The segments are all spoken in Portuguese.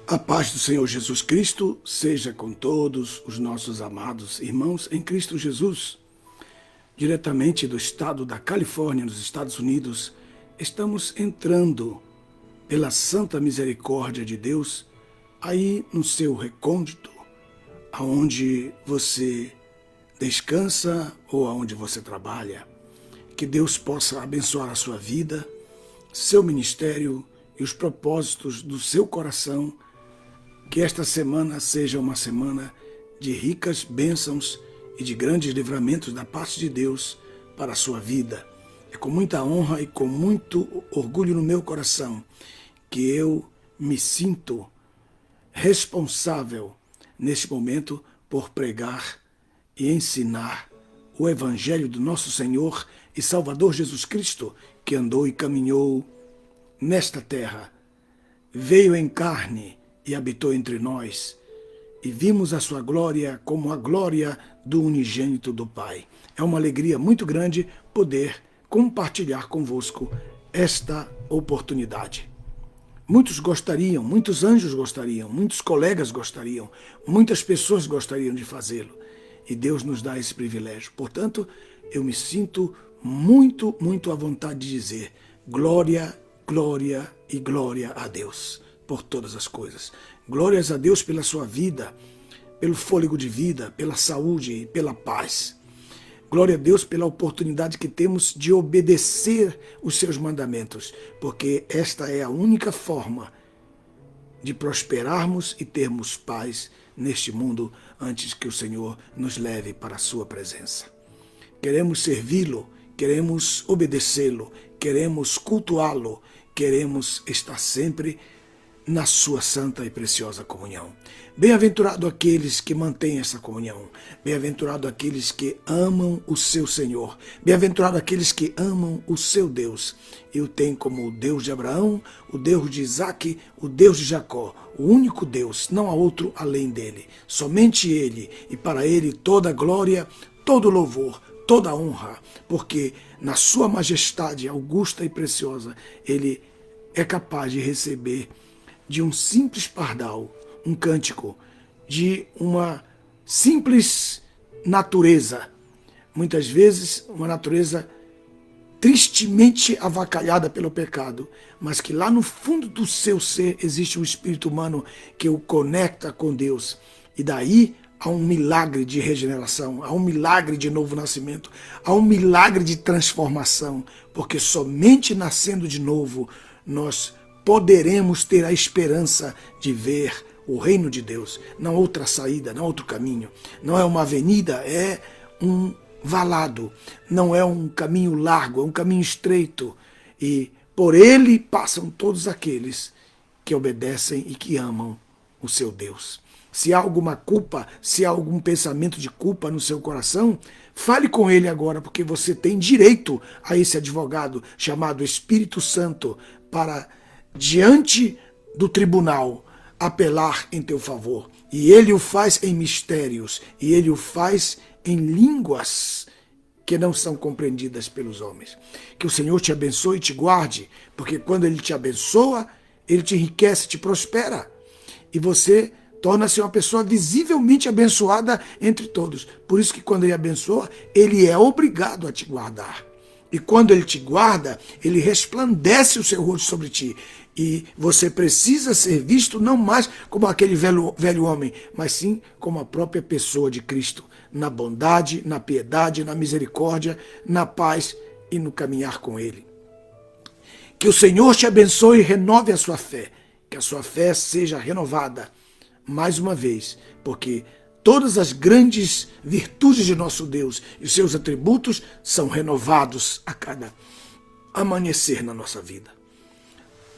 A paz do Senhor Jesus Cristo seja com todos os nossos amados irmãos em Cristo Jesus. Diretamente do estado da Califórnia, nos Estados Unidos, estamos entrando pela santa misericórdia de Deus aí no seu recôndito, aonde você descansa ou aonde você trabalha. Que Deus possa abençoar a sua vida, seu ministério e os propósitos do seu coração. Que esta semana seja uma semana de ricas bênçãos e de grandes livramentos da parte de Deus para a sua vida. É com muita honra e com muito orgulho no meu coração que eu me sinto responsável neste momento por pregar e ensinar o Evangelho do nosso Senhor e Salvador Jesus Cristo, que andou e caminhou nesta terra, veio em carne e habitou entre nós, e vimos a sua glória como a glória do unigênito do Pai. É uma alegria muito grande poder compartilhar convosco esta oportunidade. Muitos gostariam, muitos anjos gostariam, muitos colegas gostariam, muitas pessoas gostariam de fazê-lo, e Deus nos dá esse privilégio. Portanto, eu me sinto muito, muito à vontade de dizer glória, glória e glória a Deus por todas as coisas. Glórias a Deus pela sua vida, pelo fôlego de vida, pela saúde e pela paz. Glória a Deus pela oportunidade que temos de obedecer os seus mandamentos, porque esta é a única forma de prosperarmos e termos paz neste mundo antes que o Senhor nos leve para a sua presença. Queremos servi-lo, queremos obedecê-lo, queremos cultuá-lo, queremos estar sempre na sua santa e preciosa comunhão. Bem-aventurado aqueles que mantêm essa comunhão. Bem-aventurado aqueles que amam o seu Senhor. Bem-aventurado aqueles que amam o seu Deus. E o tem como o Deus de Abraão, o Deus de Isaque, o Deus de Jacó. O único Deus, não há outro além dele. Somente ele, e para ele toda glória, todo louvor, toda honra. Porque na sua majestade augusta e preciosa, ele é capaz de receber de um simples pardal, um cântico, de uma simples natureza, muitas vezes uma natureza tristemente avacalhada pelo pecado, mas que lá no fundo do seu ser existe um espírito humano que o conecta com Deus, e daí há um milagre de regeneração, há um milagre de novo nascimento, há um milagre de transformação, porque somente nascendo de novo nós poderemos ter a esperança de ver o reino de Deus. Não há outra saída, não há outro caminho. Não é uma avenida, é um valado. Não é um caminho largo, é um caminho estreito. E por ele passam todos aqueles que obedecem e que amam o seu Deus. Se há alguma culpa, se há algum pensamento de culpa no seu coração, fale com ele agora, porque você tem direito a esse advogado chamado Espírito Santo para diante do tribunal, apelar em teu favor. E ele o faz em mistérios, e ele o faz em línguas que não são compreendidas pelos homens. Que o Senhor te abençoe e te guarde, porque quando ele te abençoa, ele te enriquece, te prospera. E você torna-se uma pessoa visivelmente abençoada entre todos. Por isso que quando ele abençoa, ele é obrigado a te guardar. E quando ele te guarda, ele resplandece o seu rosto sobre ti. E você precisa ser visto não mais como aquele velho homem, mas sim como a própria pessoa de Cristo, na bondade, na piedade, na misericórdia, na paz e no caminhar com ele. Que o Senhor te abençoe e renove a sua fé, que a sua fé seja renovada mais uma vez, porque todas as grandes virtudes de nosso Deus e seus atributos são renovados a cada amanhecer na nossa vida.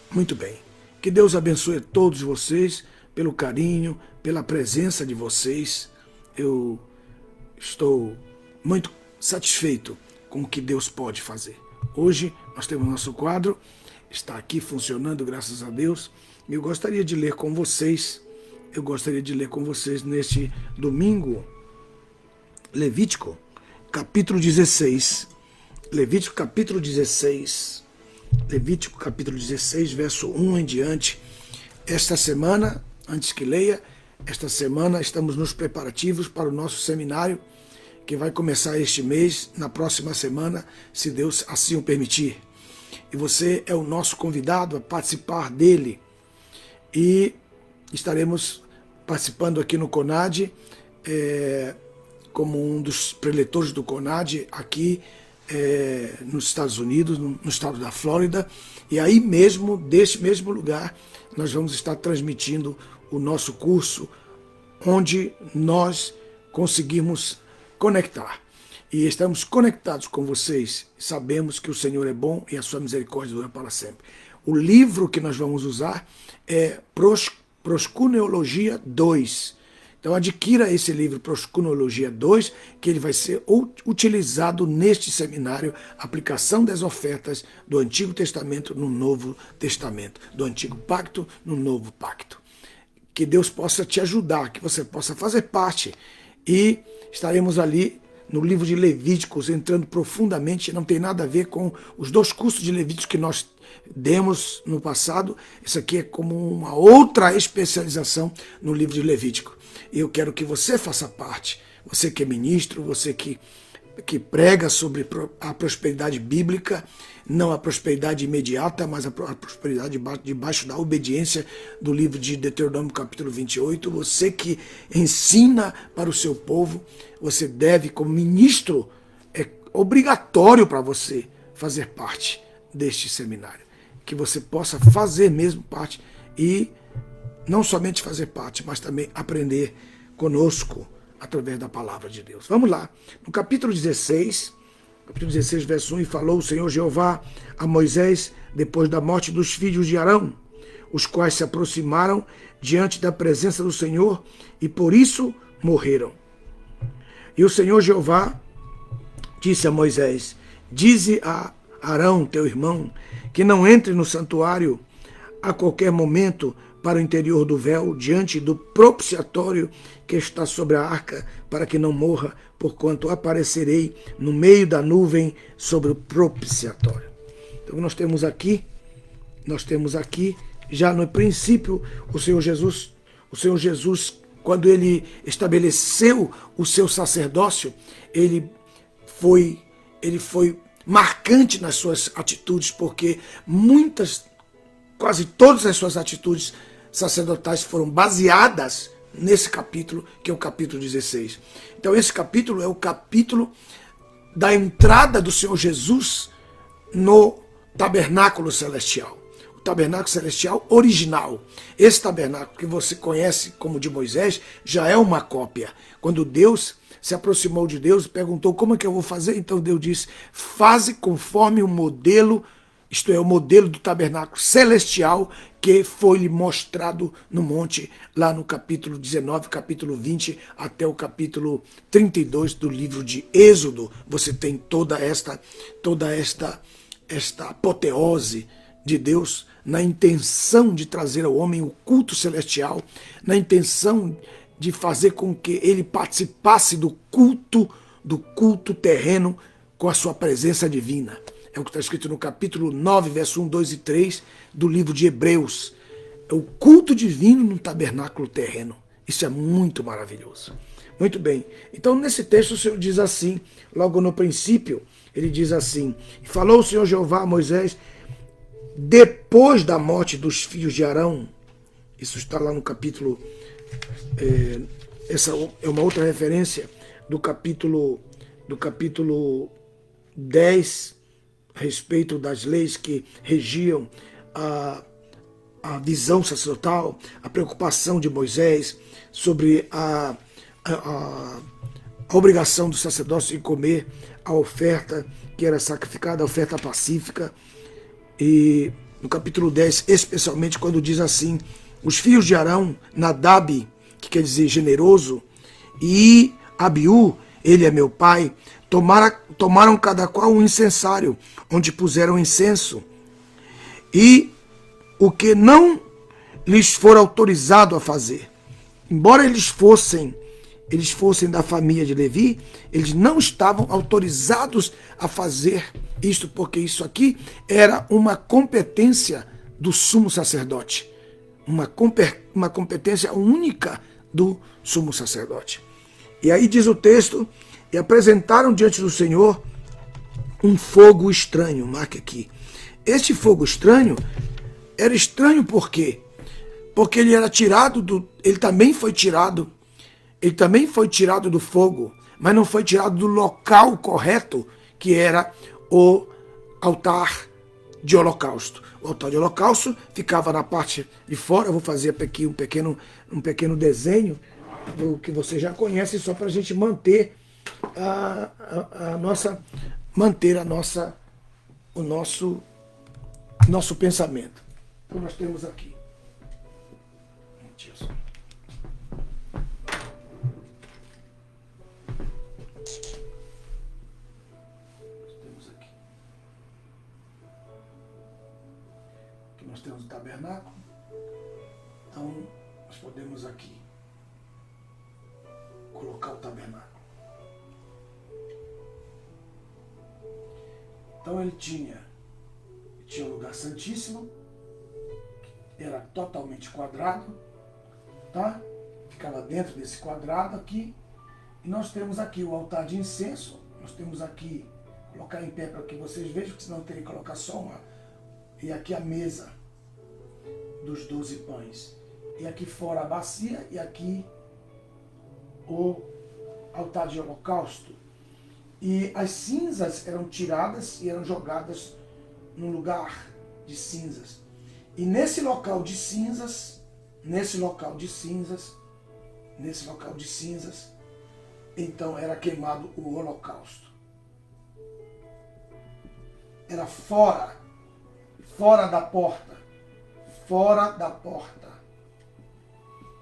Muito bem. Que Deus abençoe a todos vocês pelo carinho, pela presença de vocês. Eu estou muito satisfeito com o que Deus pode fazer. Hoje nós temos nosso quadro, está aqui funcionando, graças a Deus. E eu gostaria de ler com vocês neste domingo, Levítico, capítulo 16. Levítico capítulo 16. Levítico capítulo 16, verso 1 em diante. Esta semana, antes que leia, esta semana estamos nos preparativos para o nosso seminário, que vai começar este mês, na próxima semana, se Deus assim o permitir. E você é o nosso convidado a participar dele. E estaremos participando aqui no CONAD, como um dos preletores do CONAD aqui nos Estados Unidos, no estado da Flórida. E aí mesmo, deste mesmo lugar, nós vamos estar transmitindo o nosso curso, onde nós conseguimos conectar. E estamos conectados com vocês. Sabemos que o Senhor é bom e a sua misericórdia dura para sempre. O livro que nós vamos usar é Proskuneologia 2. Então adquira esse livro, Proskuneologia 2, que ele vai ser utilizado neste seminário, aplicação das ofertas do Antigo Testamento no Novo Testamento, do Antigo Pacto no Novo Pacto. Que Deus possa te ajudar, que você possa fazer parte. E estaremos ali no livro de Levíticos, entrando profundamente, não tem nada a ver com os dois cursos de Levíticos que nós demos no passado. Isso aqui é como uma outra especialização no livro de Levítico. E eu quero que você faça parte, você que é ministro, você que prega sobre a prosperidade bíblica, não a prosperidade imediata, mas a prosperidade debaixo da obediência do livro de Deuteronômio capítulo 28, você que ensina para o seu povo, você deve, como ministro, é obrigatório para você fazer parte deste seminário, que você possa fazer mesmo parte e não somente fazer parte, mas também aprender conosco através da palavra de Deus. Vamos lá, no capítulo 16, verso 1, e falou o Senhor Jeová a Moisés depois da morte dos filhos de Arão, os quais se aproximaram diante da presença do Senhor e por isso morreram. E o Senhor Jeová disse a Moisés: dize a Arão, teu irmão, que não entre no santuário a qualquer momento para o interior do véu, diante do propiciatório que está sobre a arca, para que não morra, porquanto aparecerei no meio da nuvem sobre o propiciatório. Então nós temos aqui, já no princípio, o Senhor Jesus, quando ele estabeleceu o seu sacerdócio, ele foi marcante nas suas atitudes, porque quase todas as suas atitudes sacerdotais foram baseadas nesse capítulo, que é o capítulo 16. Então esse capítulo é o capítulo da entrada do Senhor Jesus no tabernáculo celestial. O tabernáculo celestial original. Esse tabernáculo que você conhece como de Moisés já é uma cópia. Quando Deus se aproximou de Deus e perguntou: como é que eu vou fazer? Então Deus disse: faze conforme o modelo, isto é, o modelo do tabernáculo celestial que foi-lhe mostrado no monte, lá no capítulo 19, capítulo 20, até o capítulo 32 do livro de Êxodo. Você tem toda esta apoteose de Deus na intenção de trazer ao homem o culto celestial, na intenção de fazer com que ele participasse do culto terreno com a sua presença divina. É o que está escrito no capítulo 9, verso 1, 2 e 3 do livro de Hebreus. É o culto divino no tabernáculo terreno. Isso é muito maravilhoso. Muito bem. Então, nesse texto, o Senhor diz assim, logo no princípio, ele diz assim: falou o Senhor Jeová a Moisés depois da morte dos filhos de Arão. Isso está lá no capítulo... essa é uma outra referência do capítulo 10, a respeito das leis que regiam a visão sacerdotal, a preocupação de Moisés sobre a obrigação do sacerdócio em comer a oferta que era sacrificada, a oferta pacífica. E no capítulo 10, especialmente quando diz assim: os filhos de Arão, Nadab, que quer dizer generoso, e Abiú, ele é meu pai, tomaram cada qual um incensário, onde puseram incenso, e o que não lhes for autorizado a fazer, embora eles fossem eles fossem da família de Levi, eles não estavam autorizados a fazer isto, porque isso aqui era uma competência do sumo sacerdote, uma competência única do sumo sacerdote. E aí diz o texto, e apresentaram diante do Senhor um fogo estranho, marque aqui. Este fogo estranho era estranho por quê? Porque ele era tirado ele também foi tirado do fogo, mas não foi tirado do local correto, que era o altar de holocausto. O altar de holocausto ficava na parte de fora. Eu vou fazer aqui um pequeno desenho do que você já conhece, só para a gente manter o nosso pensamento. Então nós temos aqui. Nós temos o tabernáculo. Então nós podemos aqui colocar o tabernáculo. Então ele tinha o lugar santíssimo, era totalmente quadrado, tá? Ficava dentro desse quadrado aqui. E nós temos aqui o altar de incenso. Nós temos aqui, colocar em pé para que vocês vejam, porque senão eu teria que colocar só uma. E aqui a mesa dos 12 pães. E aqui fora a bacia, e aqui o altar de holocausto. E as cinzas eram tiradas e eram jogadas num lugar de cinzas. E nesse local de cinzas, então era queimado o holocausto. Era fora da porta.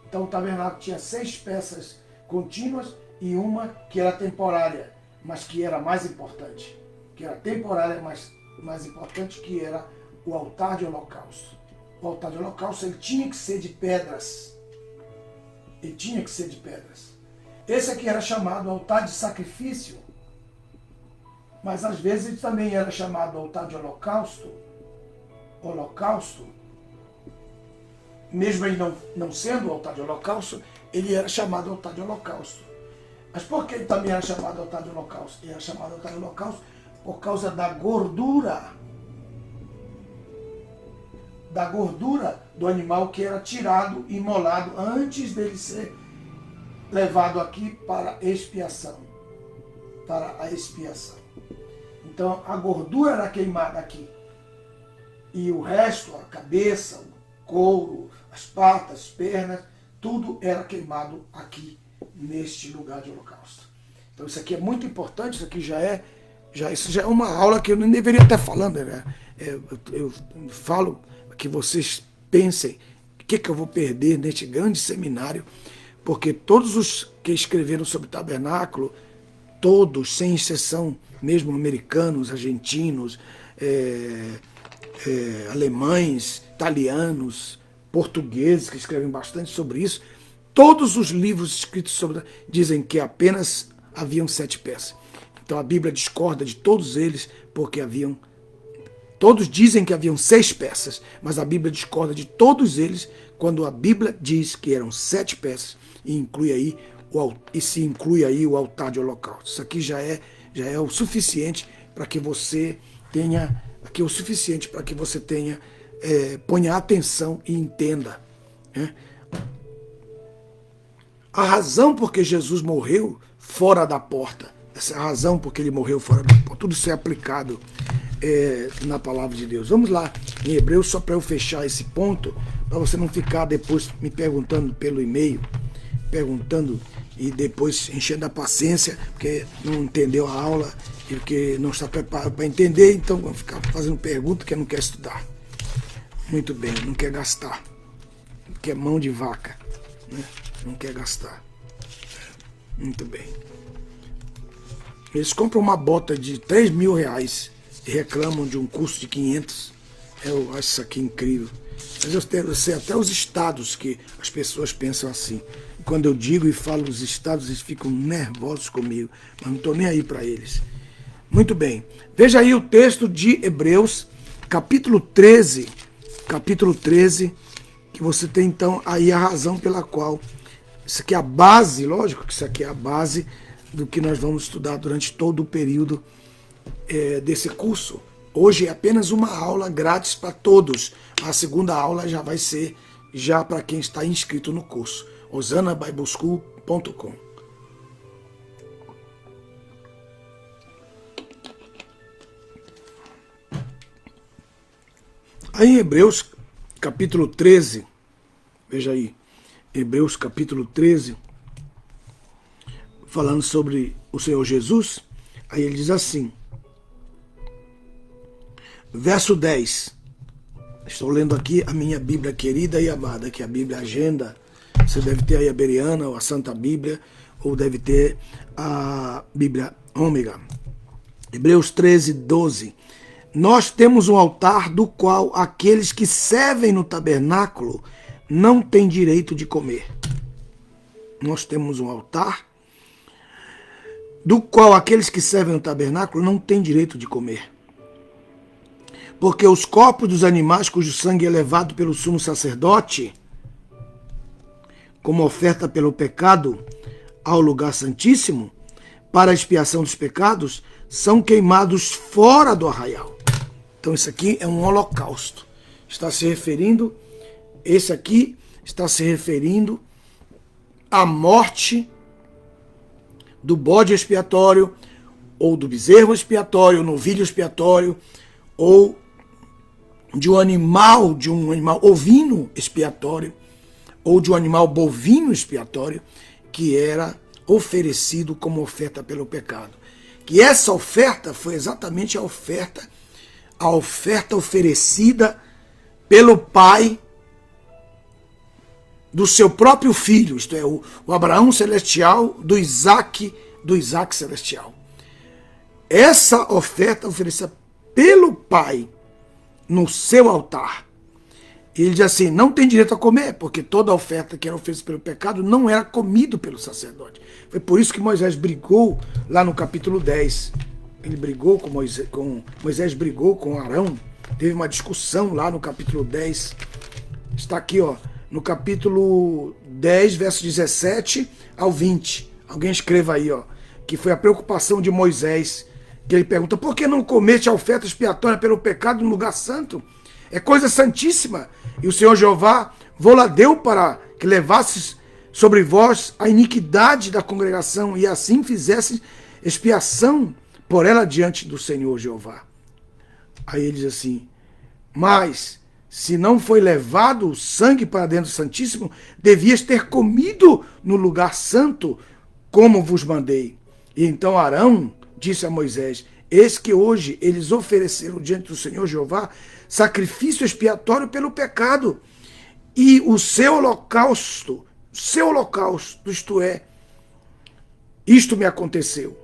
Então o tabernáculo tinha 6 peças contínuas e uma que era temporária, mas que era mais importante. Que era temporária, mas mais importante, que era o altar de holocausto. O altar de holocausto ele tinha que ser de pedras. Esse aqui era chamado altar de sacrifício, mas às vezes ele também era chamado altar de holocausto, mesmo ele não sendo o altar de holocausto, ele era chamado altar de holocausto. Mas por que ele também era chamado altar de holocausto? Ele era chamado altar de holocausto por causa da gordura do animal que era tirado e imolado antes dele ser levado aqui para a expiação. Então a gordura era queimada aqui. E o resto, a cabeça, o couro, as patas, as pernas, tudo era queimado aqui neste lugar de holocausto. Então isso aqui é muito importante, isso aqui isso já é uma aula que eu não deveria estar falando, né? Eu falo que vocês pensem o que eu vou perder neste grande seminário, porque todos os que escreveram sobre o tabernáculo, todos, sem exceção, mesmo americanos, argentinos, alemães, italianos, portugueses, que escrevem bastante sobre isso, todos os livros escritos sobre dizem que apenas haviam 7 peças. Então a Bíblia discorda de todos eles, porque todos dizem que haviam 6 peças, mas a Bíblia discorda de todos eles quando a Bíblia diz que eram 7 peças e se inclui aí o altar de holocausto. Isso aqui já é o suficiente para que você tenha, ponha atenção e entenda, né? A razão por que Jesus morreu fora da porta, essa é a razão por que ele morreu fora da porta, tudo isso é aplicado na palavra de Deus. Vamos lá em Hebreus, só para eu fechar esse ponto, para você não ficar depois me perguntando pelo e-mail, e depois enchendo a paciência, porque não entendeu a aula e porque não está preparado para entender, então vamos ficar fazendo pergunta que não quer estudar. Muito bem, não quer gastar, que é mão de vaca, né? Não quer gastar. Muito bem. Eles compram uma bota de 3 mil reais e reclamam de um custo de 500. Eu acho isso aqui incrível. Mas eu sei até os estados que as pessoas pensam assim. quando eu digo e falo dos estados, eles ficam nervosos comigo, mas não estou nem aí para eles. Muito bem, veja aí o texto de Hebreus, capítulo 13, que você tem então aí a razão pela qual, isso aqui é a base, lógico que isso aqui é a base do que nós vamos estudar durante todo o período desse curso. Hoje é apenas uma aula grátis para todos, a segunda aula já vai ser já para quem está inscrito no curso, osanabibleschool.com. Aí em Hebreus capítulo 13, veja aí, Hebreus capítulo 13, falando sobre o Senhor Jesus, aí ele diz assim, verso 10, estou lendo aqui a minha Bíblia querida e amada, que é a Bíblia Agenda. Você deve ter aí a Bereana, ou a Santa Bíblia, ou deve ter a Bíblia Ômega. Hebreus 13, 12. Nós temos um altar do qual aqueles que servem no tabernáculo não têm direito de comer. Nós temos um altar do qual aqueles que servem no tabernáculo não têm direito de comer. Porque os corpos dos animais cujo sangue é levado pelo sumo sacerdote, como oferta pelo pecado, ao lugar santíssimo, para a expiação dos pecados, são queimados fora do arraial. Então isso aqui é um holocausto. Esse aqui está se referindo à morte do bode expiatório, ou do bezerro expiatório, ou novilho expiatório, ou de um animal ovino expiatório, ou de um animal bovino expiatório, que era oferecido como oferta pelo pecado. Que essa oferta foi exatamente a oferta oferecida pelo pai do seu próprio filho, isto é, o Abraão celestial do Isaac celestial. Essa oferta oferecida pelo pai no seu altar. E ele diz assim, não tem direito a comer, porque toda a oferta que era oferecida pelo pecado não era comido pelo sacerdote. Foi por isso que Moisés brigou lá no capítulo 10. Ele brigou com Moisés brigou com Arão. Teve uma discussão lá no capítulo 10. Está aqui, ó, no capítulo 10, verso 17 ao 20. Alguém escreva aí, ó, que foi a preocupação de Moisés, que ele pergunta, por que não comeste a oferta expiatória pelo pecado no lugar santo? É coisa santíssima. E o Senhor Jeová vô-la deu para que levasses sobre vós a iniquidade da congregação e assim fizesses expiação por ela diante do Senhor Jeová. Aí ele diz assim, mas se não foi levado o sangue para dentro do Santíssimo, devias ter comido no lugar santo, como vos mandei. E então Arão disse a Moisés, eis que hoje eles ofereceram diante do Senhor Jeová sacrifício expiatório pelo pecado, e o seu holocausto, isto é, isto me aconteceu.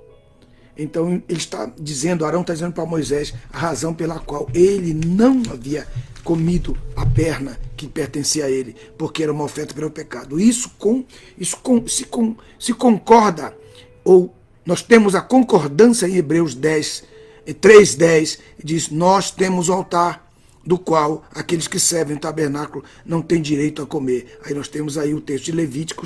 Então ele está dizendo, Arão está dizendo para Moisés a razão pela qual ele não havia comido a perna que pertencia a ele, porque era uma oferta pelo pecado. Se concorda, ou nós temos a concordância em Hebreus 3:10, diz, nós temos o altar do qual aqueles que servem o tabernáculo não têm direito a comer. Aí nós temos aí o texto de Levítico,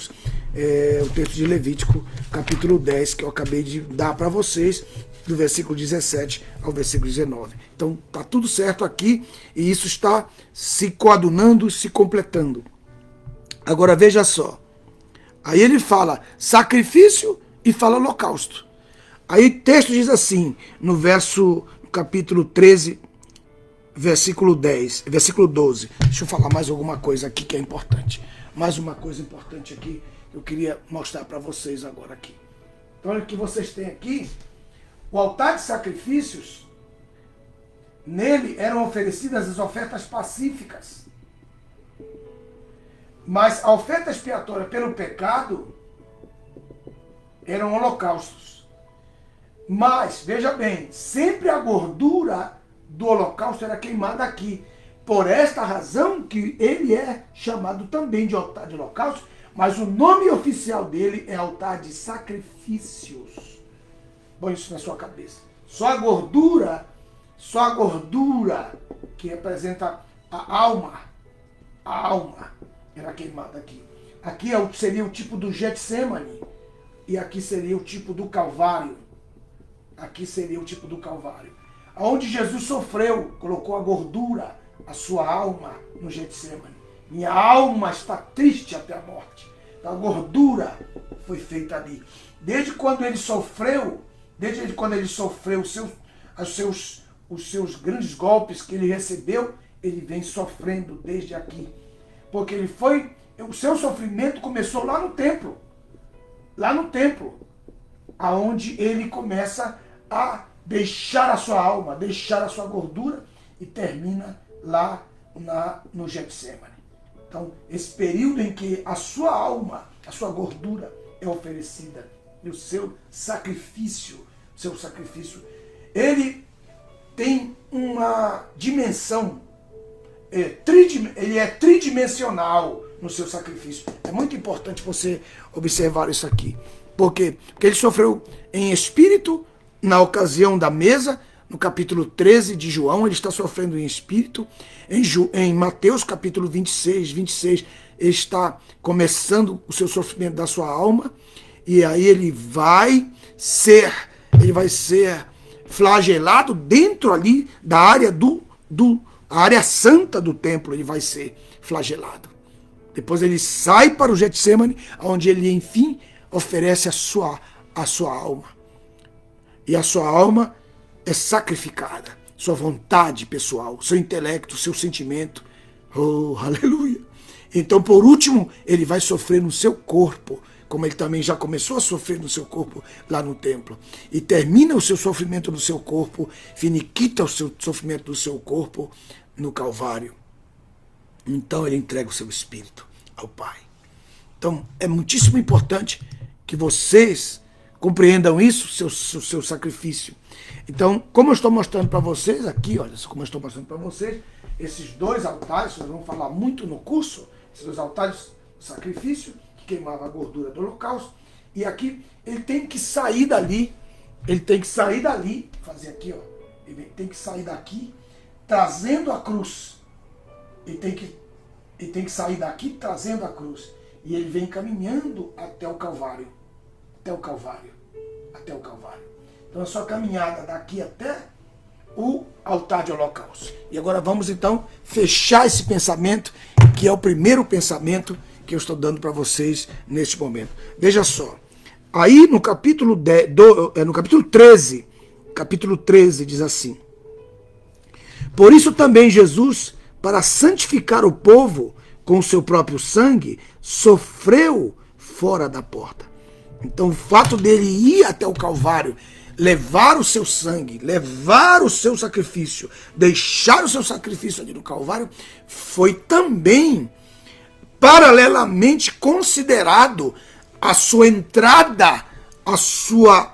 capítulo 10, que eu acabei de dar para vocês, do versículo 17 ao versículo 19. Então está tudo certo aqui, e isso está se coadunando, se completando. Agora veja só, aí ele fala sacrifício e fala holocausto. Aí o texto diz assim, no capítulo 13, versículo 12. Deixa eu falar mais alguma coisa aqui que é importante. Mais uma coisa importante aqui que eu queria mostrar para vocês agora aqui. Então olha o que vocês têm aqui. O altar de sacrifícios, nele eram oferecidas as ofertas pacíficas. Mas a oferta expiatória pelo pecado eram holocaustos. Mas, veja bem, sempre a gordura do holocausto era queimada aqui. Por esta razão que ele é chamado também de altar de holocausto, Mas o nome oficial dele é altar de sacrifícios. Põe isso na sua cabeça. Só a gordura que representa a alma era queimada aqui. Aqui seria o tipo do Getsemane e aqui seria o tipo do Calvário. Aqui seria o tipo do Calvário. Onde Jesus sofreu, colocou a gordura, a sua alma no Getsemane. Minha alma está triste até a morte. Então a gordura foi feita ali. Desde quando ele sofreu os seus grandes golpes que ele recebeu, ele vem sofrendo desde aqui. Porque o seu sofrimento começou lá no templo. Lá no templo. Aonde ele começa a deixar a sua alma, deixar a sua gordura e termina lá no Getsemane. Então, esse período em que a sua alma, a sua gordura é oferecida, e o seu sacrifício, ele tem uma dimensão, ele é tridimensional no seu sacrifício. É muito importante você observar isso aqui. Por quê? Porque ele sofreu em espírito na ocasião da mesa, no capítulo 13 de João, ele está sofrendo em espírito. Em Mateus, capítulo 26, ele está começando o seu sofrimento da sua alma, e aí ele vai ser flagelado dentro ali da área a área santa do templo, ele vai ser flagelado. Depois ele sai para o Getsemane, onde ele, enfim, oferece a sua alma. E a sua alma é sacrificada. Sua vontade pessoal, seu intelecto, seu sentimento. Oh, aleluia! Então, por último, ele vai sofrer no seu corpo, como ele também já começou a sofrer no seu corpo lá no templo. E termina o seu sofrimento no seu corpo, finiquita o seu sofrimento do seu corpo no Calvário. Então ele entrega o seu espírito ao Pai. Então é muitíssimo importante que vocês compreendam isso, seu sacrifício. Então, como eu estou mostrando para vocês aqui, olha, como eu estou mostrando para vocês, esses dois altares, nós vamos falar muito no curso, esses dois altares do sacrifício, que queimava a gordura do holocausto, e aqui ele tem que sair dali, fazer aqui, ó, ele tem que sair daqui, trazendo a cruz. Ele tem que sair daqui trazendo a cruz. E ele vem caminhando até o Calvário. Até o Calvário. Então a sua caminhada daqui até o altar de holocausto. E agora vamos então fechar esse pensamento, que é o primeiro pensamento que eu estou dando para vocês neste momento. Veja só. Aí no capítulo 13 diz assim: por isso também Jesus, para santificar o povo com o seu próprio sangue, sofreu fora da porta. Então o fato dele ir até o Calvário, levar o seu sangue, levar o seu sacrifício, deixar o seu sacrifício ali no Calvário, foi também paralelamente considerado a sua entrada, a sua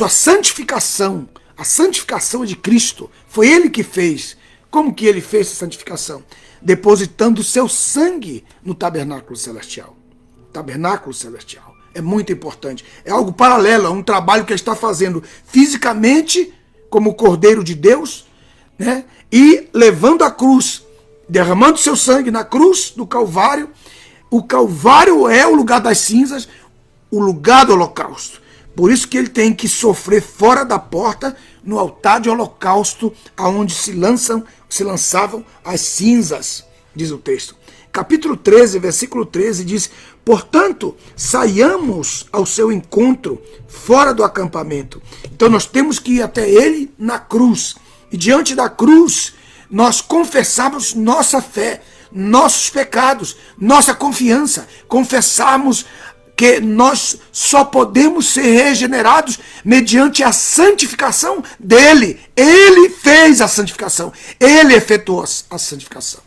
santificação. A santificação de Cristo, foi ele que fez. Como que ele fez essa santificação? Depositando o seu sangue no tabernáculo celestial. Tabernáculo celestial. É muito importante. É algo paralelo, é um trabalho que ele está fazendo fisicamente, como Cordeiro de Deus, né? E levando a cruz, derramando seu sangue na cruz do Calvário. O Calvário é o lugar das cinzas, o lugar do holocausto. Por isso que ele tem que sofrer fora da porta, no altar de holocausto, aonde se lançavam as cinzas, diz o texto. Capítulo 13, versículo 13 diz: portanto, saiamos ao seu encontro, fora do acampamento. Então nós temos que ir até ele na cruz. E diante da cruz, nós confessamos nossa fé, nossos pecados, nossa confiança. Confessarmos que nós só podemos ser regenerados mediante a santificação dele. Ele fez a santificação. Ele efetuou a santificação.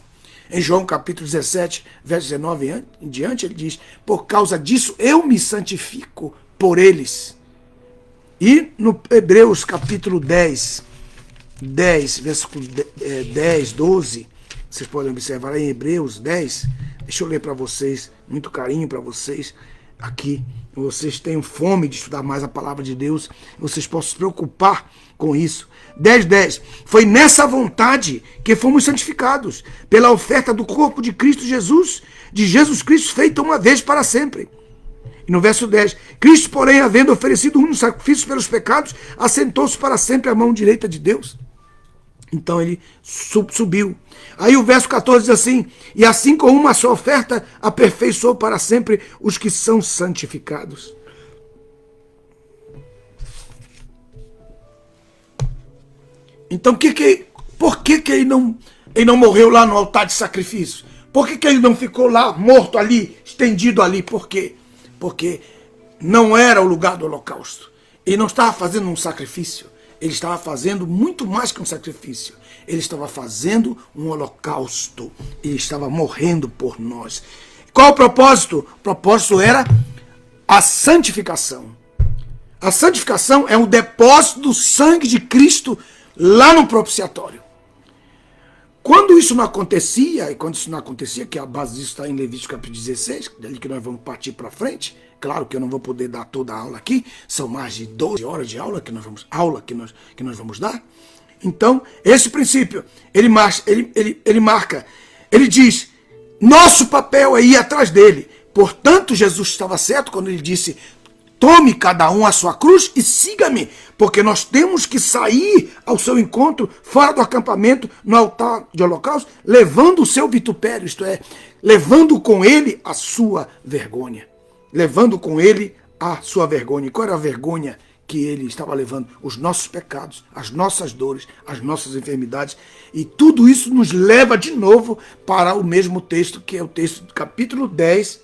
Em João capítulo 17, verso 19 em diante, ele diz: por causa disso eu me santifico por eles. E no Hebreus capítulo 10, versículo 10, 12, vocês podem observar aí em Hebreus 10, Deixa eu ler para vocês, muito carinho para vocês aqui. Vocês tenham fome de estudar mais a palavra de Deus, vocês possam se preocupar com isso. 10:10. Foi nessa vontade que fomos santificados, pela oferta do corpo de Cristo Jesus, de Jesus Cristo feita uma vez para sempre. E no verso 10, Cristo, porém, havendo oferecido um sacrifício pelos pecados, assentou-se para sempre à mão direita de Deus. Então ele subiu. Aí o verso 14 diz assim: e assim com uma só oferta aperfeiçoou para sempre os que são santificados. Então por que ele não morreu lá no altar de sacrifício? Por que ele não ficou lá morto ali, estendido ali? Por quê? Porque não era o lugar do holocausto. Ele não estava fazendo um sacrifício. Ele estava fazendo muito mais que um sacrifício. Ele estava fazendo um holocausto. Ele estava morrendo por nós. Qual o propósito? O propósito era a santificação. A santificação é o depósito do sangue de Cristo lá no propiciatório. Quando isso não acontecia, que a base disso está em Levítico capítulo 16, dali que nós vamos partir para frente. Claro que eu não vou poder dar toda a aula aqui, são mais de 12 horas de aula que nós vamos dar. Então, esse princípio, ele marca, ele diz, nosso papel é ir atrás dele. Portanto, Jesus estava certo quando ele disse, tome cada um a sua cruz e siga-me, porque nós temos que sair ao seu encontro, fora do acampamento, no altar de holocausto, levando o seu vitupério, isto é, levando com ele a sua vergonha. Levando com ele a sua vergonha. E qual era a vergonha que ele estava levando? Os nossos pecados, as nossas dores, as nossas enfermidades. E tudo isso nos leva de novo para o mesmo texto, que é o texto do capítulo 10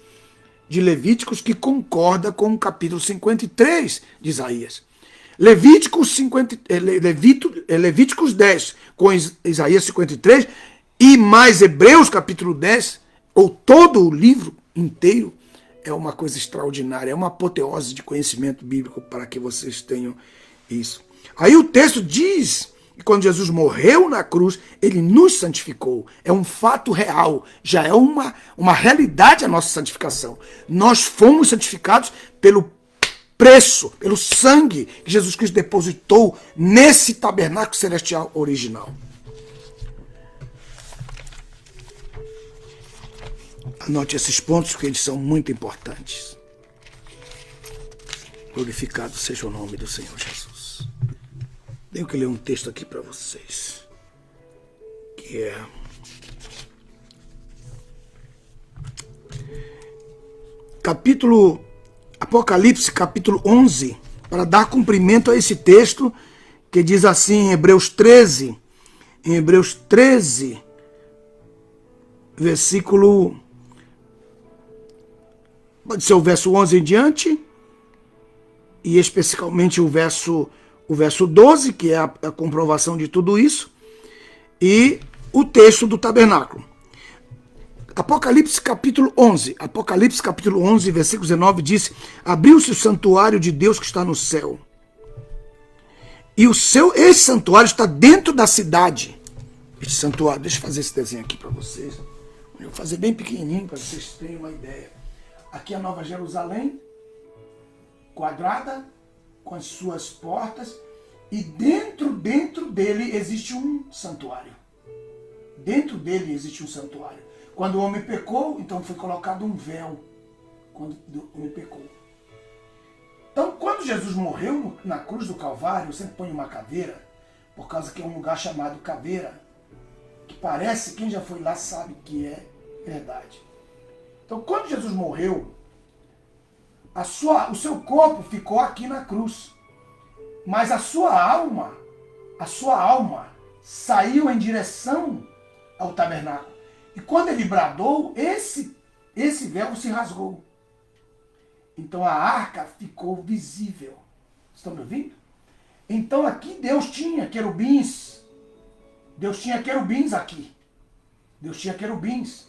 de Levíticos, que concorda com o capítulo 53 de Isaías. Levíticos 10 com Isaías 53 e mais Hebreus capítulo 10, ou todo o livro inteiro, é uma coisa extraordinária, é uma apoteose de conhecimento bíblico para que vocês tenham isso. Aí o texto diz que quando Jesus morreu na cruz, ele nos santificou. É um fato real, já é uma realidade a nossa santificação. Nós fomos santificados pelo preço, pelo sangue que Jesus Cristo depositou nesse tabernáculo celestial original. Anote esses pontos, porque eles são muito importantes. Glorificado seja o nome do Senhor Jesus. Tenho que ler um texto aqui para vocês, que é Apocalipse, capítulo 11, para dar cumprimento a esse texto, que diz assim em Hebreus 13, versículo... Pode ser o verso 11 em diante, e especificamente o verso 12, que é a comprovação de tudo isso, e o texto do tabernáculo. Apocalipse capítulo 11, versículo 19, diz, abriu-se o santuário de Deus que está no céu. E esse santuário está dentro da cidade. Esse santuário, deixa eu fazer esse desenho aqui para vocês. Eu vou fazer bem pequenininho para vocês terem uma ideia. Aqui é a Nova Jerusalém, quadrada, com as suas portas, e dentro dele existe um santuário. Dentro dele existe um santuário. Quando o homem pecou, então foi colocado um véu. Quando o homem pecou. Então, quando Jesus morreu na cruz do Calvário, eu sempre ponho uma caveira, por causa que é um lugar chamado caveira, que parece, quem já foi lá sabe que é verdade. Então, quando Jesus morreu, o seu corpo ficou aqui na cruz. Mas a sua alma saiu em direção ao tabernáculo. E quando ele bradou, esse véu se rasgou. Então a arca ficou visível. Estão me ouvindo? Então aqui Deus tinha querubins. Deus tinha querubins aqui. Deus tinha querubins.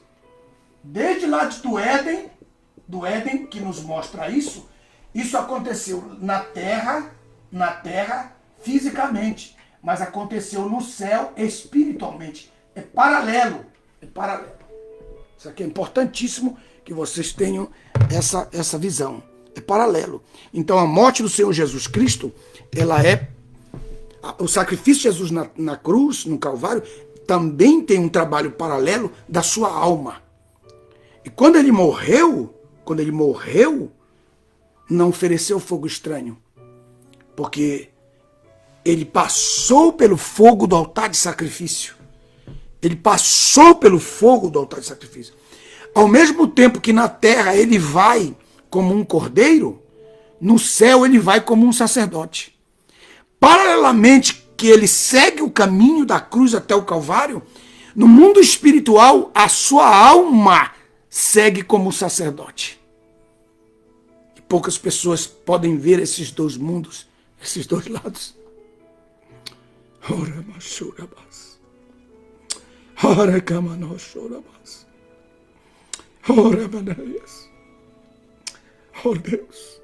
Desde lá do Éden, que nos mostra isso aconteceu na terra fisicamente, mas aconteceu no céu espiritualmente. É paralelo. Isso aqui é importantíssimo que vocês tenham essa visão. É paralelo. Então a morte do Senhor Jesus Cristo, ela é... O sacrifício de Jesus na cruz, no Calvário, também tem um trabalho paralelo da sua alma. E quando ele morreu, não ofereceu fogo estranho. Porque ele passou pelo fogo do altar de sacrifício. Ele passou pelo fogo do altar de sacrifício. Ao mesmo tempo que na terra ele vai como um cordeiro, no céu ele vai como um sacerdote. Paralelamente que ele segue o caminho da cruz até o Calvário, no mundo espiritual a sua alma segue como sacerdote. E poucas pessoas podem ver esses dois mundos, esses dois lados. Ora, machurabas. Ora, camanochorabas. Ora, manaias. Oh Deus,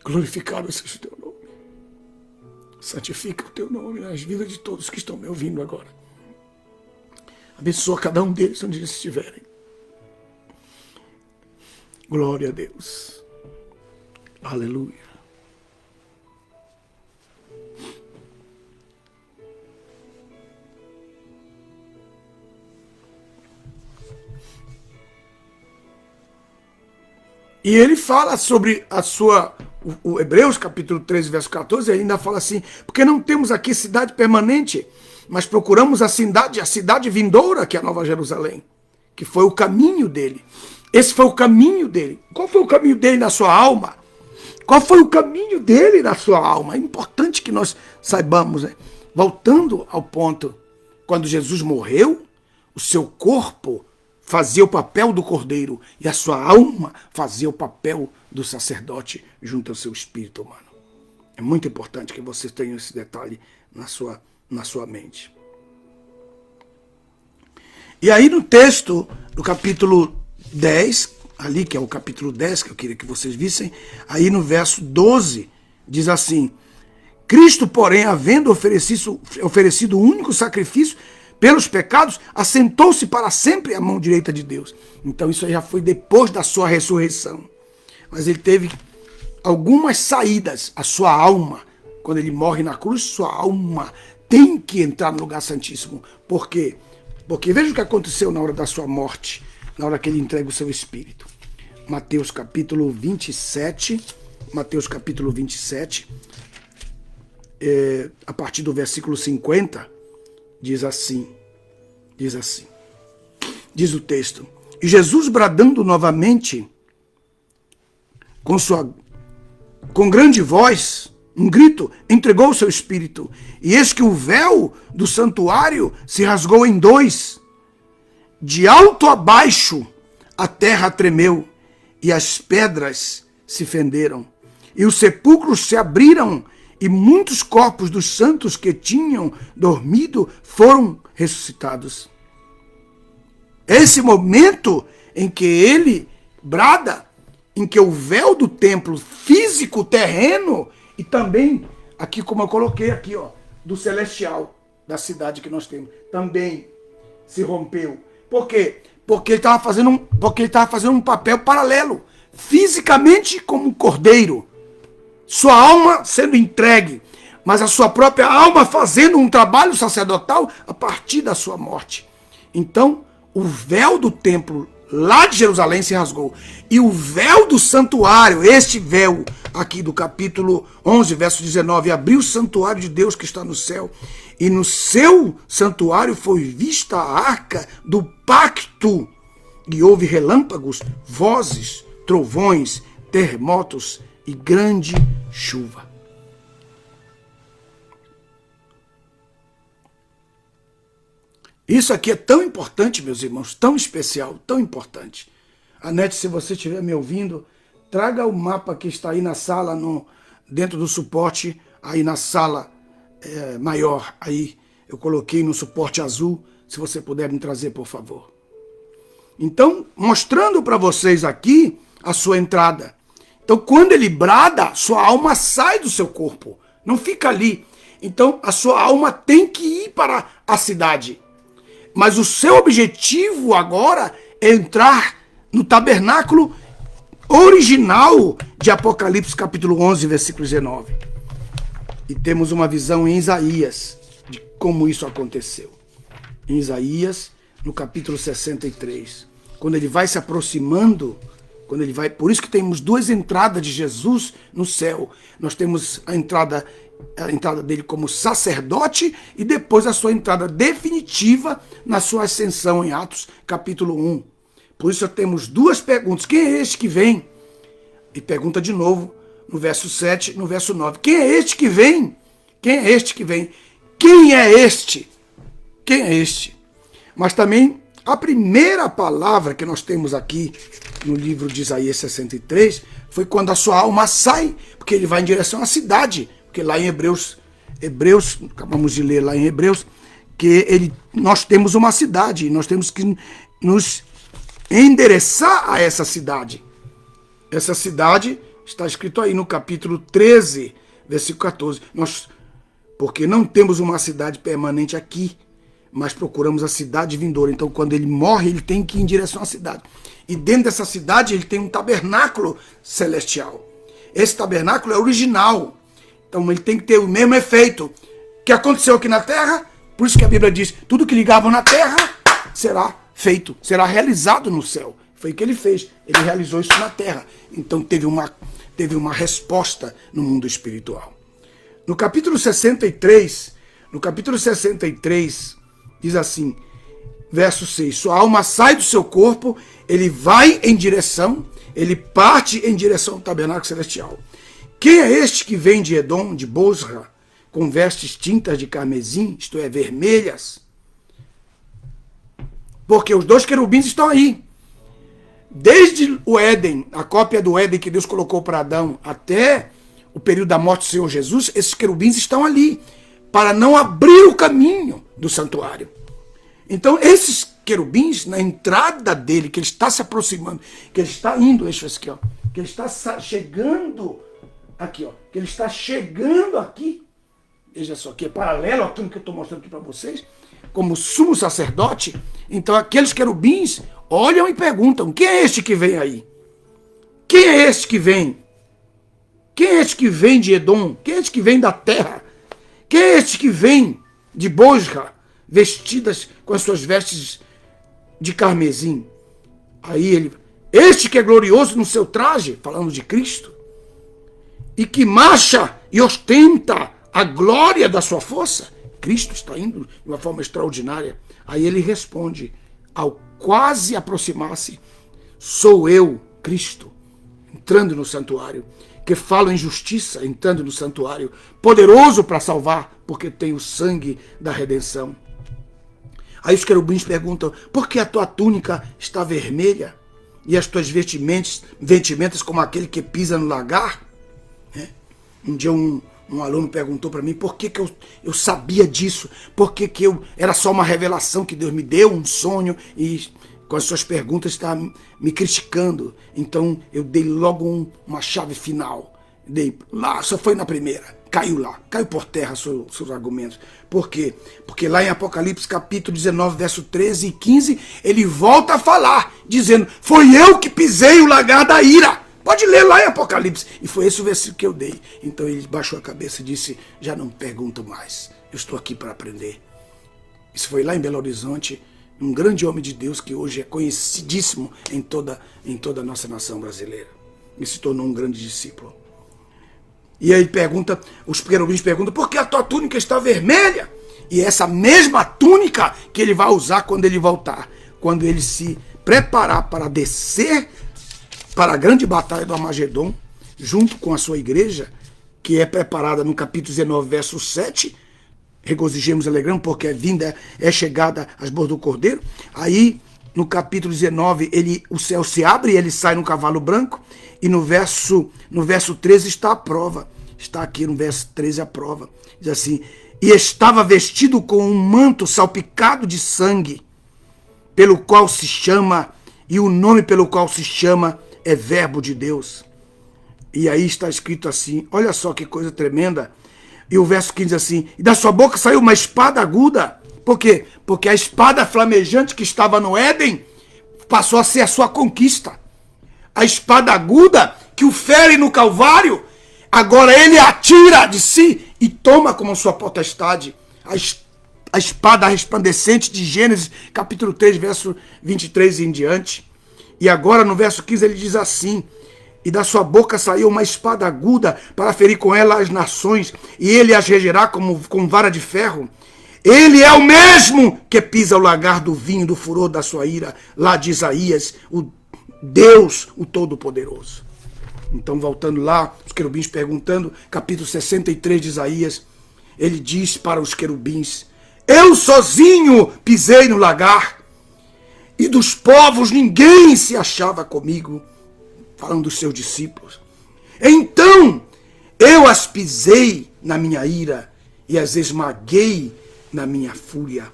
glorificado seja o teu nome. Santifica o teu nome nas vidas de todos que estão me ouvindo agora. Abençoa cada um deles onde eles estiverem. Glória a Deus. Aleluia. E ele fala sobre o Hebreus capítulo 13, verso 14, ele ainda fala assim, porque não temos aqui cidade permanente, mas procuramos a cidade vindoura, que é a Nova Jerusalém, que foi o caminho dele. Esse foi o caminho dele. Qual foi o caminho dele na sua alma? Qual foi o caminho dele na sua alma? É importante que nós saibamos, né? Voltando ao ponto, quando Jesus morreu, o seu corpo fazia o papel do cordeiro e a sua alma fazia o papel do sacerdote junto ao seu espírito humano. É muito importante que vocês tenham esse detalhe na sua mente. E aí no texto do capítulo 10, ali que é o capítulo 10, que eu queria que vocês vissem, aí no verso 12, diz assim, Cristo, porém, havendo oferecido o único sacrifício pelos pecados, assentou-se para sempre à mão direita de Deus. Então isso já foi depois da sua ressurreição. Mas ele teve algumas saídas. A sua alma, quando ele morre na cruz, sua alma tem que entrar no lugar santíssimo. Por quê? Porque veja o que aconteceu na hora da sua morte, na hora que ele entrega o seu espírito. Mateus capítulo 27, a partir do versículo 50, diz o texto, e Jesus bradando novamente, com grande voz, um grito, entregou o seu espírito, e eis que o véu do santuário se rasgou em dois, de alto a baixo a terra tremeu, e as pedras se fenderam, e os sepulcros se abriram, e muitos corpos dos santos que tinham dormido foram ressuscitados. Esse momento em que ele brada, em que o véu do templo físico, terreno, e também, aqui como eu coloquei aqui, ó, do celestial, da cidade que nós temos, também se rompeu. Por quê? Porque ele estava fazendo um papel paralelo, fisicamente como um cordeiro, sua alma sendo entregue, mas a sua própria alma fazendo um trabalho sacerdotal a partir da sua morte. Então, o véu do templo lá de Jerusalém se rasgou. E o véu do santuário, este véu aqui do capítulo 11, verso 19, abriu o santuário de Deus que está no céu. E no seu santuário foi vista a arca do pacto. E houve relâmpagos, vozes, trovões, terremotos e grande chuva. Isso aqui é tão importante, meus irmãos, tão especial, tão importante. Anete, se você estiver me ouvindo, traga o mapa que está aí na sala, dentro do suporte, aí na sala maior. Aí eu coloquei no suporte azul, se você puder me trazer, por favor. Então, mostrando para vocês aqui a sua entrada. Então, quando ele brada, sua alma sai do seu corpo, não fica ali. Então, a sua alma tem que ir para a cidade. Mas o seu objetivo agora é entrar no tabernáculo original de Apocalipse capítulo 11, versículo 19. E temos uma visão em Isaías de como isso aconteceu. Em Isaías, no capítulo 63, quando ele vai se aproximando, por isso que temos duas entradas de Jesus no céu. Nós temos a entrada dele como sacerdote e depois a sua entrada definitiva na sua ascensão em Atos capítulo 1. Por isso temos duas perguntas. Quem é este que vem? E pergunta de novo no verso 7, no verso 9. Quem é este que vem? Quem é este que vem? Quem é este? Quem é este? Mas também a primeira palavra que nós temos aqui no livro de Isaías 63 foi quando a sua alma sai, porque ele vai em direção à cidade. Porque lá em Hebreus, acabamos de ler lá em Hebreus, que nós temos uma cidade e nós temos que nos endereçar a essa cidade. Essa cidade está escrito aí no capítulo 13, versículo 14. Porque não temos uma cidade permanente aqui, mas procuramos a cidade vindoura. Então, quando ele morre, ele tem que ir em direção à cidade. E dentro dessa cidade, ele tem um tabernáculo celestial. Esse tabernáculo é original. Então, ele tem que ter o mesmo efeito que aconteceu aqui na terra. Por isso que a Bíblia diz, tudo que ligava na terra será feito, será realizado no céu. Foi o que ele fez. Ele realizou isso na terra. Então, teve uma resposta no mundo espiritual. No capítulo 63, diz assim, verso 6, sua alma sai do seu corpo, ele vai em direção, ele parte em direção ao tabernáculo celestial. Quem é este que vem de Edom, de Bosra, com vestes tintas de carmesim, isto é, vermelhas? Porque os dois querubins estão aí. Desde o Éden, a cópia do Éden que Deus colocou para Adão, até o período da morte do Senhor Jesus, esses querubins estão ali, para não abrir o caminho do santuário. Então, esses querubins, na entrada dele, que ele está se aproximando, que ele está indo, deixa eu ver aqui, ó, que ele está chegando aqui, ó, que ele está chegando aqui, veja só, que é paralelo àquilo que eu estou mostrando aqui para vocês, como sumo sacerdote. Então, aqueles querubins olham e perguntam, quem é este que vem aí? Quem é este que vem? Quem é este que vem de Edom? Quem é este que vem da terra? Quem é este que vem de Bosra, vestidas com as suas vestes de carmesim? Aí este que é glorioso no seu traje, falando de Cristo, e que marcha e ostenta a glória da sua força, Cristo está indo de uma forma extraordinária. Aí ele responde, ao quase aproximar-se, sou eu, Cristo, entrando no santuário, que falo em justiça, entrando no santuário, poderoso para salvar, porque tem o sangue da redenção. Aí os querubins perguntam, por que a tua túnica está vermelha e as tuas vestimentas como aquele que pisa no lagar? Um dia um aluno perguntou para mim por que eu sabia disso, por que era só uma revelação que Deus me deu, um sonho, e com as suas perguntas está me criticando. Então eu dei logo uma chave final. Dei lá, só foi na primeira. Caiu por terra seus argumentos. Por quê? Porque lá em Apocalipse capítulo 19, verso 13 e 15, ele volta a falar, dizendo, foi eu que pisei o lagar da ira. Pode ler lá em Apocalipse. E foi esse o versículo que eu dei. Então ele baixou a cabeça e disse, já não pergunto mais, eu estou aqui para aprender. Isso foi lá em Belo Horizonte, um grande homem de Deus que hoje é conhecidíssimo em toda a nossa nação brasileira. E se tornou um grande discípulo. E aí os querubins perguntam, por que a tua túnica está vermelha? E essa mesma túnica que ele vai usar quando ele voltar, quando ele se preparar para descer para a grande batalha do Armagedon, junto com a sua igreja, que é preparada no capítulo 19, verso 7, regozijemos e alegramos, porque é chegada às bodas do Cordeiro. Aí, no capítulo 19, o céu se abre e ele sai no cavalo branco, e no verso 13 está a prova. Está aqui no verso 13 a prova. Diz assim, e estava vestido com um manto salpicado de sangue, pelo qual se chama, e o nome pelo qual se chama é Verbo de Deus. E aí está escrito assim, olha só que coisa tremenda. E o verso 15 diz assim, e da sua boca saiu uma espada aguda, Por quê? Porque a espada flamejante que estava no Éden passou a ser a sua conquista. A espada aguda que o fere no Calvário, agora ele atira de si e toma como sua potestade. A espada resplandecente de Gênesis, capítulo 3, verso 23 e em diante. E agora no verso 15 ele diz assim: e da sua boca saiu uma espada aguda para ferir com ela as nações, e ele as regerá com vara de ferro. Ele é o mesmo que pisa o lagar do vinho do furor da sua ira, lá de Isaías, o Deus, o Todo-Poderoso. Então, voltando lá, os querubins perguntando, capítulo 63 de Isaías, ele diz para os querubins: eu sozinho pisei no lagar, e dos povos ninguém se achava comigo, falando dos seus discípulos. Então eu as pisei na minha ira e as esmaguei na minha fúria,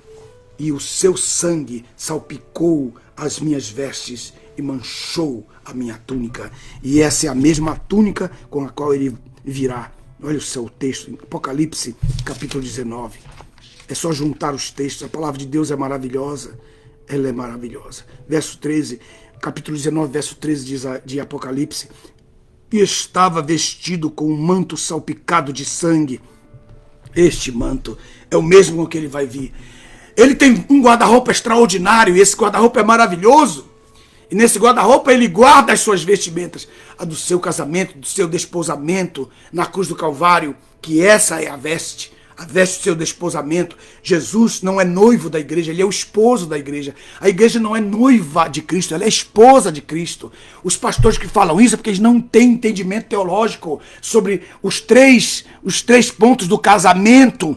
e o seu sangue salpicou as minhas vestes e manchou a minha túnica. E essa é a mesma túnica com a qual ele virá. Olha o seu texto, Apocalipse, capítulo 19. É só juntar os textos. A palavra de Deus é maravilhosa. Ela é maravilhosa. Verso 13, capítulo 19, verso 13 de Apocalipse. E estava vestido com um manto salpicado de sangue. Este manto é o mesmo com que ele vai vir. Ele tem um guarda-roupa extraordinário, e esse guarda-roupa é maravilhoso. E nesse guarda-roupa ele guarda as suas vestimentas, a do seu casamento, do seu desposamento na cruz do Calvário, que essa é a veste do seu desposamento. Jesus não é noivo da igreja, ele é o esposo da igreja. A igreja não é noiva de Cristo, ela é esposa de Cristo. Os pastores que falam isso é porque eles não têm entendimento teológico sobre os três pontos do casamento.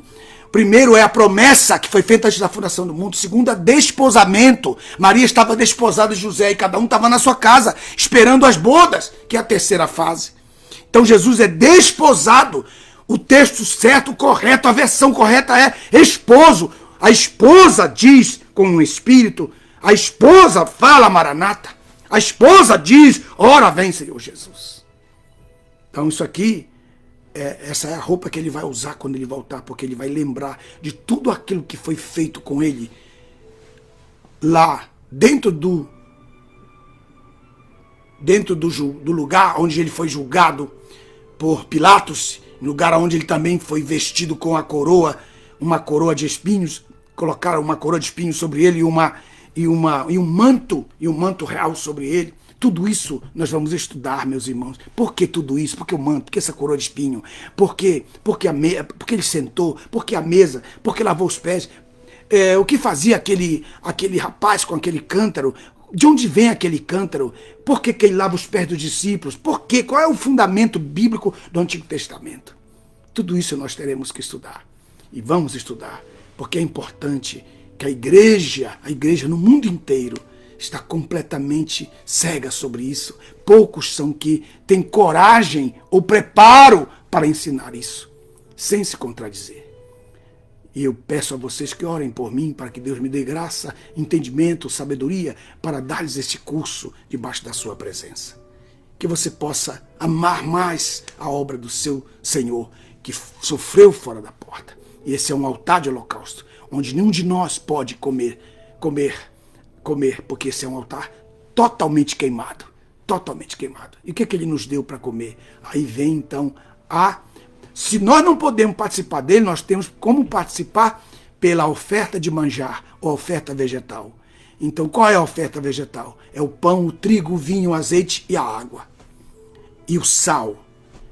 Primeiro é a promessa que foi feita antes da fundação do mundo. Segundo, é desposamento. Maria estava desposada de José e cada um estava na sua casa esperando as bodas, que é a terceira fase. Então Jesus é desposado. O texto certo, correto, a versão correta é esposo. A esposa diz com o Espírito, a esposa fala Maranata, a esposa diz, ora vem Senhor Jesus. Então isso aqui, essa é a roupa que ele vai usar quando ele voltar, porque ele vai lembrar de tudo aquilo que foi feito com ele lá dentro do lugar onde ele foi julgado por Pilatos, lugar onde ele também foi vestido com a coroa, uma coroa de espinhos, colocaram uma coroa de espinhos sobre ele e um manto real sobre ele. Tudo isso nós vamos estudar, meus irmãos. Por que tudo isso? Por que o manto? Por que essa coroa de espinho? Por que ele sentou? Por que a mesa? Por que lavou os pés? O que fazia aquele rapaz com aquele cântaro? De onde vem aquele cântaro? Por que ele lava os pés dos discípulos? Por quê? Qual é o fundamento bíblico do Antigo Testamento? Tudo isso nós teremos que estudar. E vamos estudar, porque é importante que a igreja no mundo inteiro, está completamente cega sobre isso. Poucos são que têm coragem ou preparo para ensinar isso, sem se contradizer. E eu peço a vocês que orem por mim, para que Deus me dê graça, entendimento, sabedoria, para dar-lhes este curso debaixo da sua presença. Que você possa amar mais a obra do seu Senhor, que sofreu fora da porta. E esse é um altar de holocausto, onde nenhum de nós pode comer, porque esse é um altar totalmente queimado. Totalmente queimado. E o que ele nos deu para comer? Aí vem então se nós não podemos participar dele, nós temos como participar pela oferta de manjar, ou oferta vegetal. Então, qual é a oferta vegetal? É o pão, o trigo, o vinho, o azeite e a água. E o sal,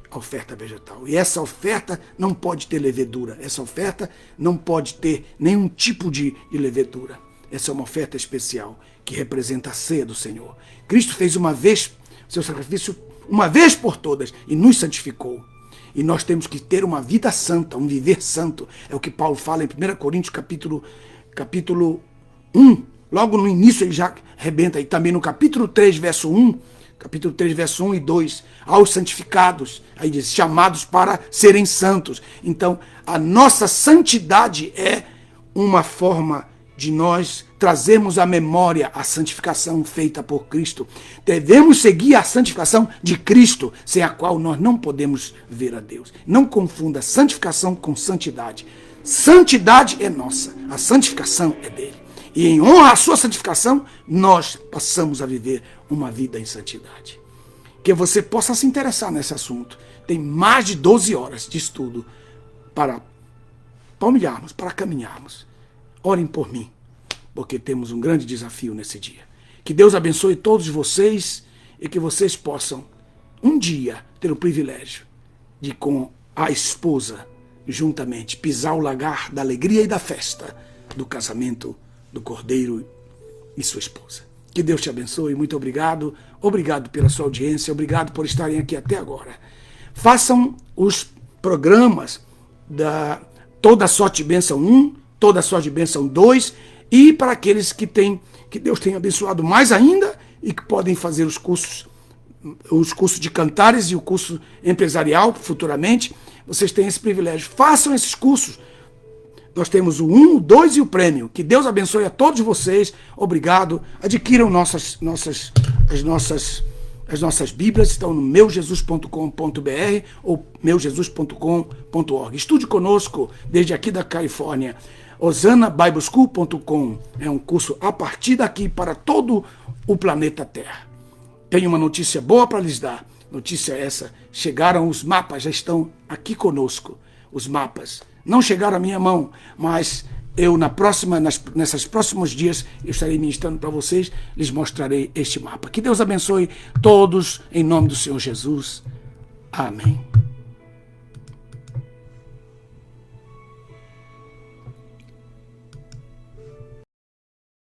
a oferta vegetal. E essa oferta não pode ter levedura. Essa oferta não pode ter nenhum tipo de levedura. Essa é uma oferta especial, que representa a ceia do Senhor. Cristo fez uma vez, seu sacrifício, uma vez por todas, e nos santificou. E nós temos que ter uma vida santa, um viver santo. É o que Paulo fala em 1 Coríntios, capítulo 1. Logo no início ele já arrebenta. E também no capítulo 3, verso 1. Capítulo 3, verso 1 e 2. Aos santificados. Aí diz, chamados para serem santos. Então, a nossa santidade é uma forma de nós trazermos à memória a santificação feita por Cristo. Devemos seguir a santificação de Cristo, sem a qual nós não podemos ver a Deus. Não confunda santificação com santidade. Santidade é nossa, a santificação é dele. E em honra à sua santificação, nós passamos a viver uma vida em santidade. Que você possa se interessar nesse assunto. Tem mais de 12 horas de estudo para palmilharmos, para caminharmos. Orem por mim, porque temos um grande desafio nesse dia. Que Deus abençoe todos vocês e que vocês possam um dia ter o privilégio de, com a esposa, juntamente, pisar o lagar da alegria e da festa do casamento do Cordeiro e sua esposa. Que Deus te abençoe, muito obrigado. Obrigado pela sua audiência, obrigado por estarem aqui até agora. Façam os programas da Toda Sorte de Bênção 1, Toda Sorte de Bênção 2, e para aqueles que Deus tem abençoado mais ainda e que podem fazer os cursos de cantares e o curso empresarial futuramente, vocês têm esse privilégio. Façam esses cursos. Nós temos o 1, o 2 e o prêmio. Que Deus abençoe a todos vocês. Obrigado. Adquiram as nossas Bíblias, estão no meujesus.com.br ou meujesus.com.org. Estude conosco desde aqui da Califórnia. OsanaBibleSchool.com é um curso a partir daqui para todo o planeta Terra. Tenho uma notícia boa para lhes dar. Notícia essa: chegaram os mapas, já estão aqui conosco. Os mapas não chegaram à minha mão, mas eu nesses próximos dias eu estarei ministrando para vocês, lhes mostrarei este mapa. Que Deus abençoe todos em nome do Senhor Jesus. Amém.